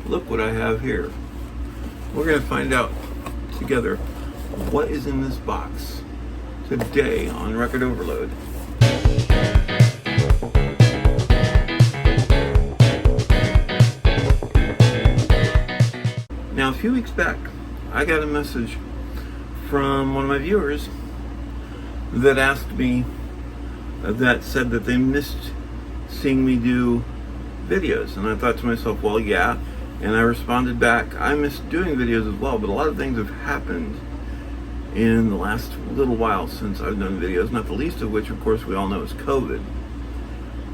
look what I have here. We're going to find out together what is in this box today on Record Overload. Now, a few weeks back, I got a message from one of my viewers that asked me, that said that they missed seeing me do videos. And I thought to myself, well, yeah. And I responded back, I miss doing videos as well, but a lot of things have happened in the last little while since I've done videos, not the least of which, of course, we all know is COVID.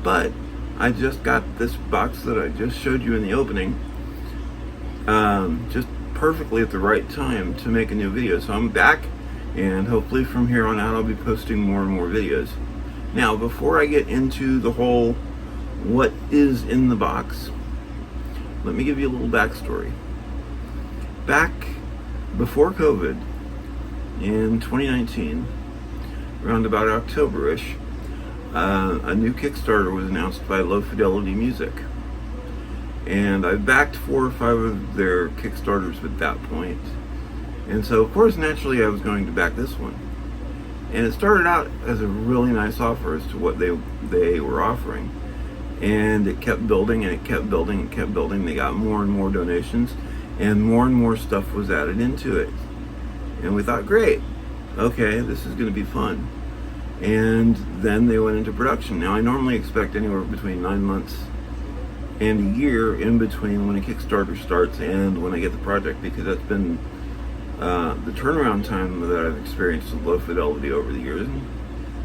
But I just got this box that I just showed you in the opening, just perfectly at the right time to make a new video. So I'm back, and hopefully from here on out I'll be posting more and more videos. Now, before I get into the whole what is in the box, let me give you a little backstory. Back before COVID, in 2019, around about October-ish, a new Kickstarter was announced by Low Fidelity Music. And I backed 4 or 5 of their Kickstarters at that point. And so, of course, naturally I was going to back this one. And it started out as a really nice offer as to what they were offering. And it kept building, and it kept building, and kept building. They got more and more donations, and more stuff was added into it. And we thought, great, okay, this is going to be fun. And then they went into production. Now, I normally expect anywhere between 9 months and a year in between when a Kickstarter starts and when I get the project, because that's been the turnaround time that I've experienced with Low Fidelity over the years. And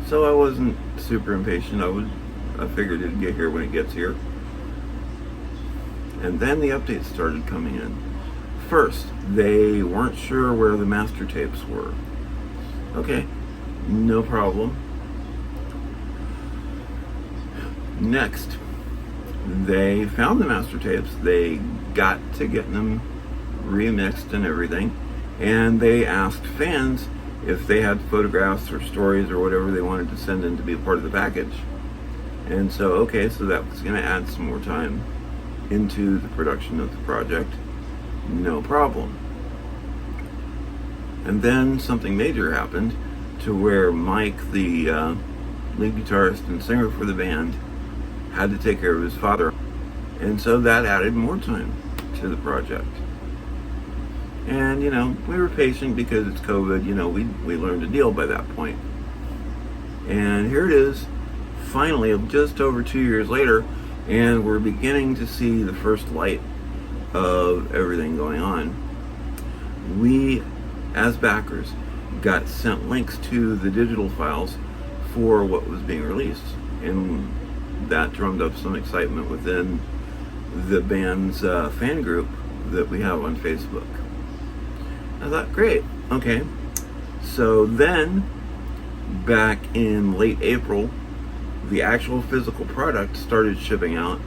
so I wasn't super impatient. I figured it'd get here when it gets here. And then the updates started coming in. First, they weren't sure where the master tapes were. Okay, no problem. Next, they found the master tapes. They got to getting them remixed and everything. And they asked fans if they had photographs or stories or whatever they wanted to send in to be a part of the package. And so, okay, so that was going to add some more time into the production of the project. No problem. And then something major happened to where Mike, the lead guitarist and singer for the band, had to take care of his father. And so that added more time to the project. And, you know, we were patient because it's COVID. You know, we learned to deal by that point. And here it is, finally, just over 2 years later, and we're beginning to see the first light of everything going on. We, as backers, got sent links to the digital files for what was being released, and that drummed up some excitement within the band's fan group that we have on Facebook. I thought, great, okay. So then, back in late April, the actual physical product started shipping out,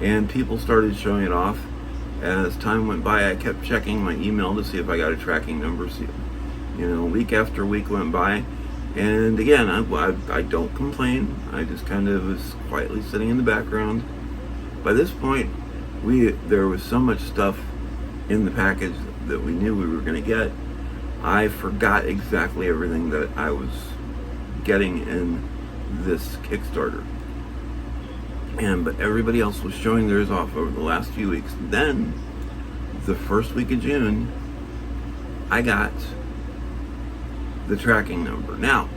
and people started showing it off. As time went by, I kept checking my email to see if I got a tracking number. So, you know, week after week went by, and again, I don't complain. I just kind of was quietly sitting in the background. By this point, there was so much stuff in the package that we knew we were going to get. I forgot exactly everything that I was getting in this Kickstarter. But everybody else was showing theirs off over the last few weeks. Then, the first week of June, I got the tracking number. Now,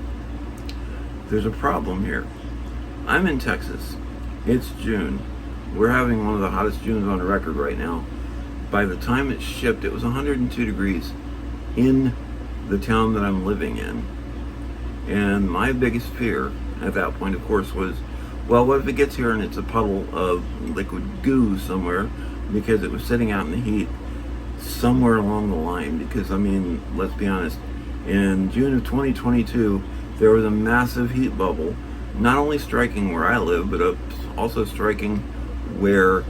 there's a problem here. I'm in Texas. It's June. We're having one of the hottest Junes on the record right now. By the time it shipped, it was 102 degrees in the town that I'm living in. And my biggest fear at that point, of course, was, well, what if it gets here and it's a puddle of liquid goo somewhere, because it was sitting out in the heat somewhere along the line. Because, I mean, let's be honest, in June of 2022, there was a massive heat bubble, not only striking where I live, but also striking where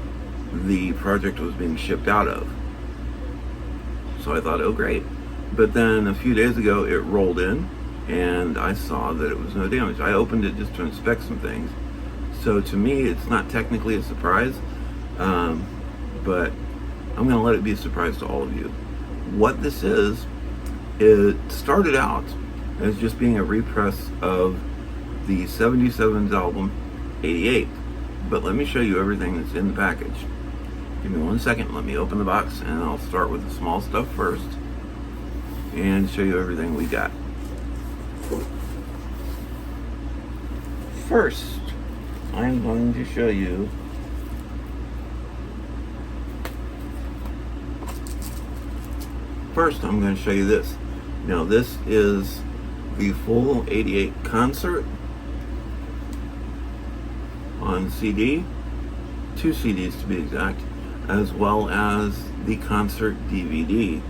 the project was being shipped out of. So I thought, oh great. But then a few days ago, it rolled in, and I saw that it was no damage. I opened it just to inspect some things. So to me, it's not technically a surprise, but I'm going to let it be a surprise to all of you. What this is, it started out as just being a repress of the 77's album 88. But let me show you everything that's in the package. Give me 1 second, let me open the box, and I'll start with the small stuff first and show you everything we got. First, I'm going to show you this. Now, this is the full 88 concert on CD, 2 CDs to be exact, as well as the concert DVD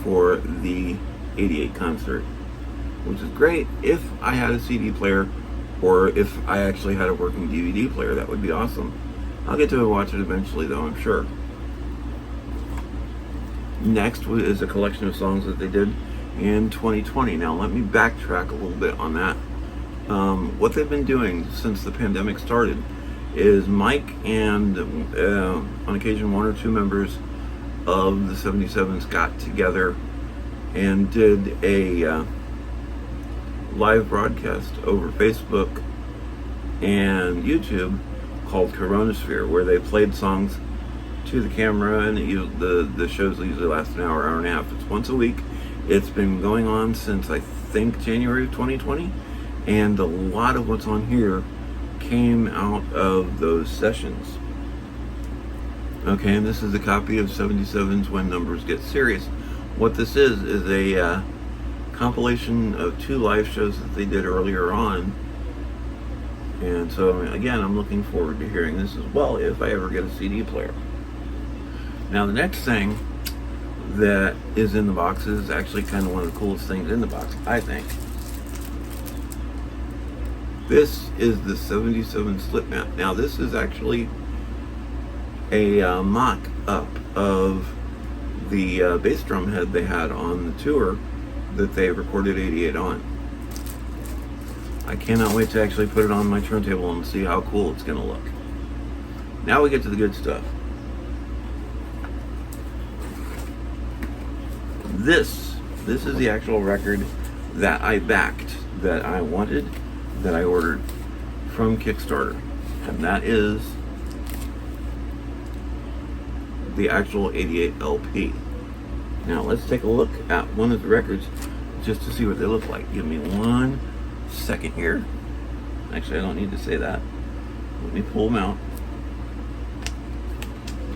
for the 88 concert, which is great. If I had a CD player, or if I actually had a working DVD player, that would be awesome. I'll get to watch it eventually, though, I'm sure. Next is a collection of songs that they did in 2020. Now, let me backtrack a little bit on that. What they've been doing since the pandemic started is Mike and on occasion 1 or 2 members of the 77s got together and did a live broadcast over Facebook and YouTube called CoROEnospere, where they played songs to the camera, and the shows usually last an hour, hour and a half. It's once a week. It's been going on since I think January of 2020, and a lot of what's on here came out of those sessions. Okay, and this is a copy of 77's When Numbers Get Serious. What this is a compilation of 2 live shows that they did earlier on. And so, again, I'm looking forward to hearing this as well if I ever get a CD player. Now, the next thing that is in the box is actually kind of one of the coolest things in the box, I think. This is the 77 slip map. Now, this is actually a mock-up of the bass drum head they had on the tour that they recorded 88 on. I cannot wait to actually put it on my turntable and see how cool it's going to look. Now we get to the good stuff. This is the actual record that I backed, that I wanted, that I ordered from Kickstarter, and that is the actual 88 LP. Now let's take a look at one of the records just to see what they look like. Give me 1 second here. Actually, I don't need to say that. Let me pull them out.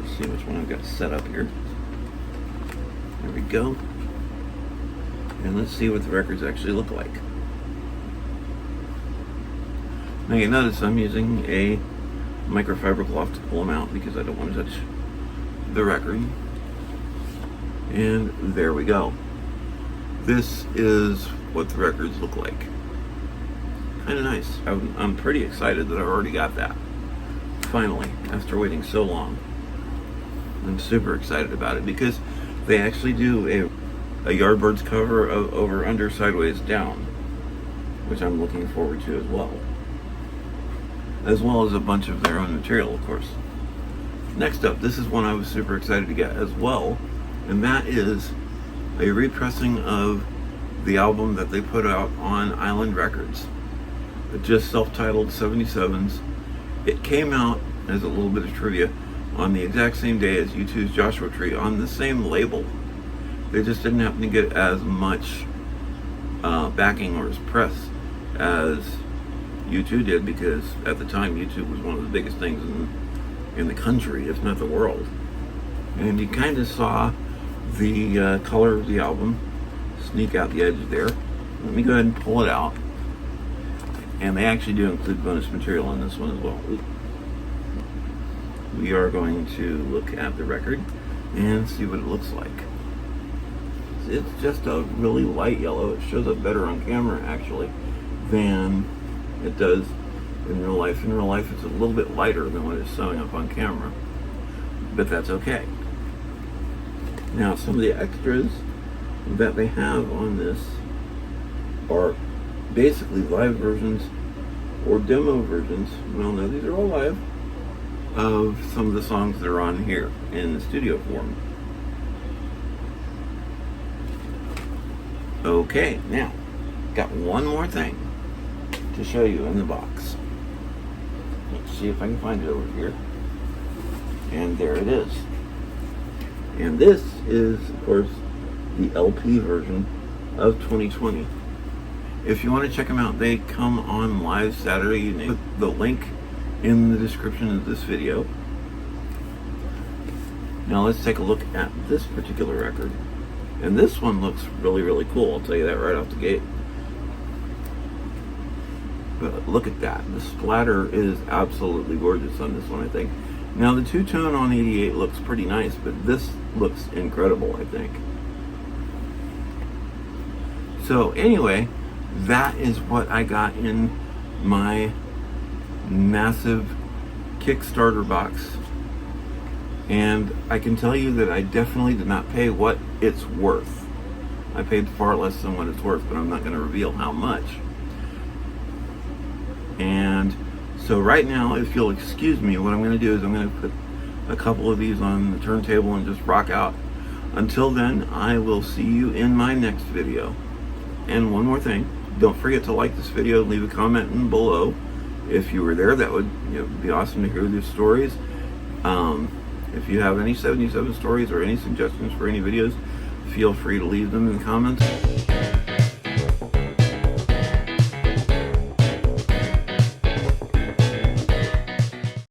Let's see which one I've got set up here. There we go. And let's see what the records actually look like. Now you notice I'm using a microfiber cloth to pull them out because I don't want to touch the record. And there we go. This is what the records look like. Kind of nice. I'm pretty excited that I've already got that. Finally, after waiting so long. I'm super excited about it because they actually do a Yardbirds cover of Over, Under, Sideways, Down, which I'm looking forward to as well as a bunch of their own material, of course. Next up, this is one I was super excited to get as well, and that is a repressing of the album that they put out on Island Records. It just self-titled 77's. It came out, as a little bit of trivia, on the exact same day as U2's Joshua Tree on the same label. They just didn't happen to get as much backing or as press as U2 did, because at the time U2 was one of the biggest things in the country, if not the world. And you kind of saw the color of the album sneak out the edge there. Let me go ahead and pull it out. And they actually do include bonus material on this one as well. We are going to look at the record and see what it looks like. It's just a really light yellow. It shows up better on camera, actually, than it does in real life. In real life, it's a little bit lighter than what it's showing up on camera, but that's okay. Now, some of the extras that they have on this are basically live versions or demo versions. Well, no, these are all live, of some of the songs that are on here in the studio form. Okay, now, got one more thing to show you in the box. Let's see if I can find it over here. And there it is. And this is, of course, the LP version of 2020. If you want to check them out, they come on live Saturday. You can put the link in the description of this video. Now let's take a look at this particular record. And this one looks really, really cool. I'll tell you that right off the gate. But look at that. The splatter is absolutely gorgeous on this one, I think. Now the two-tone on 88 looks pretty nice, but this looks incredible, I think. So anyway, that is what I got in my massive Kickstarter box. And I can tell you that I definitely did not pay what it's worth. I paid far less than what it's worth, but I'm not going to reveal how much. And so right now, if you'll excuse me, what I'm going to do is I'm going to put a couple of these on the turntable and just rock out. Until then, I will see you in my next video. And one more thing, don't forget to like this video, leave a comment below. If you were there, that would be awesome to hear your stories. If you have any 77 stories or any suggestions for any videos, feel free to leave them in the comments.